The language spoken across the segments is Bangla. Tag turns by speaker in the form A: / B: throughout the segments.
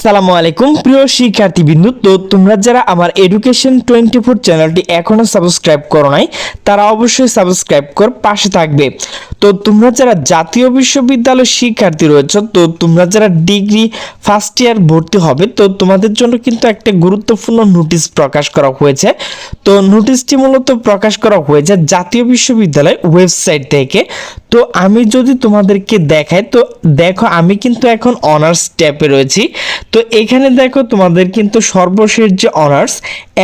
A: আসসালামু আলাইকুম প্রিয় শিক্ষার্থীবৃন্দ। তো তোমরা যারা আমার এডুকেশন 24 চ্যানেলটি এখনো সাবস্ক্রাইব করো নাই তারা অবশ্যই সাবস্ক্রাইব কর, পাশে থাকবে। তো তোমরা যারা জাতীয় বিশ্ববিদ্যালয়ের শিক্ষার্থী রয়েছে, তো তোমরা যারা ডিগ্রি ফার্স্ট ইয়ার ভর্তি হবে, তো তোমাদের জন্য কিন্তু একটা গুরুত্বপূর্ণ নোটিশ প্রকাশ করা হয়েছে। তো নোটিশটি মূলত প্রকাশ করা হয়েছে জাতীয় বিশ্ববিদ্যালয় ওয়েবসাইট থেকে। তো আমি যদি তোমাদেরকে দেখাই, তো দেখো আমি কিন্তু এখন অনার্স স্টেপে রয়েছি। তো এখানে দেখো তোমাদের কিন্তু সর্বশেষ যে অনার্স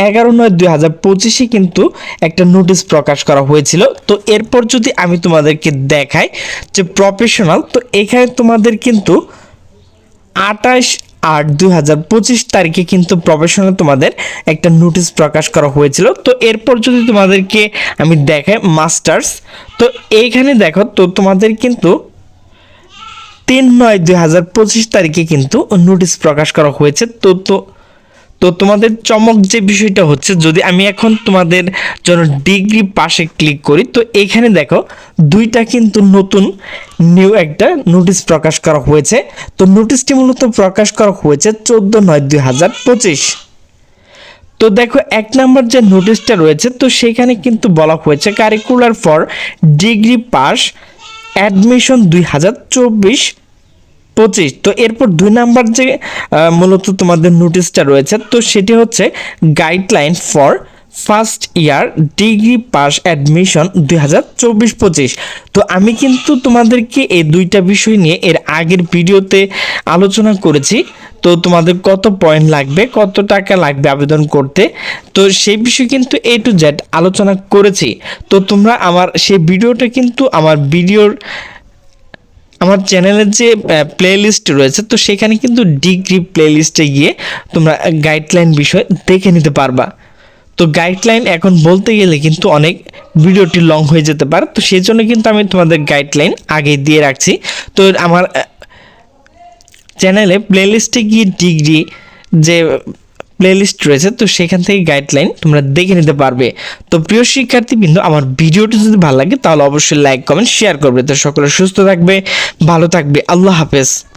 A: 11/9/2025 কিন্তু একটা নোটিশ প্রকাশ করা হয়েছিল। তো এরপর যদি আমি তোমাদেরকে দেখাই যে প্রফেশনাল, তো এখানে তোমাদের কিন্তু 28/8/2025 তারিখে কিন্তু প্রফেশনাল তোমাদের একটা নোটিশ প্রকাশ করা হয়েছিল। তো এরপর যদি তোমাদেরকে আমি দেখাই মাস্টার্স, তো এইখানে দেখো তো তোমাদের কিন্তু 3/9/2025 তারিখে কিন্তু নোটিশ প্রকাশ করা হয়েছে। তো তো তো তোমাদের চমক যে বিষয়টা হচ্ছে, যদি আমি এখন তোমাদের জন্য ডিগ্রি পাশে ক্লিক করি, তো এখানে দেখো দুইটা কিন্তু নতুন নিউ একটা নোটিশ প্রকাশ করা হয়েছে। তো নোটিশটি মূলত প্রকাশ করা হয়েছে 14/9/2025। তো দেখো এক নাম্বার যে নোটিশটা রয়েছে, তো সেখানে কিন্তু বলা হয়েছে curricular for degree pass admission 2024-25। তো এরপর 2 নাম্বার যে মূলত তোমাদের নোটিশটা রয়েছে, তো সেটি হচ্ছে guideline for first year degree pass admission 2024-25। তো আমি কিন্তু তোমাদেরকে এই দুইটা বিষয় নিয়ে এর আগের ভিডিওতে আলোচনা করেছি। তো তোমাদের কত পয়েন্ট লাগবে, কত টাকা লাগবে আবেদন করতে, তো সেই বিষয়ে কিন্তু A to Z আলোচনা করেছি। তো তোমরা আমার সেই ভিডিওটা কিন্তু আমার চ্যানেলের যে প্লে লিস্ট রয়েছে, তো সেখানে কিন্তু ডিগ্রি প্লে লিস্টে গিয়ে তোমরা গাইডলাইন বিষয় দেখে নিতে পারবা। তো গাইডলাইন এখন বলতে গেলে কিন্তু অনেক ভিডিওটি লং হয়ে যেতে পারে, তো সেই জন্য কিন্তু আমি তোমাদের গাইডলাইন আগে দিয়ে রাখছি। তো আমার চ্যানেলে প্লেলিস্টে গিয়ে ডিগ্রি যে প্লেলিস্ট রয়েছে, তো সেখান থেকে গাইডলাইন তোমরা দেখে নিতে পারবে। তো প্রিয় শিক্ষার্থীবৃন্দ, আমার ভিডিওটি যদি ভালো লাগে তাহলে অবশ্যই লাইক কমেন্ট শেয়ার করবে। তো সকলে সুস্থ থাকবে, ভালো থাকবে, আল্লাহ হাফেজ।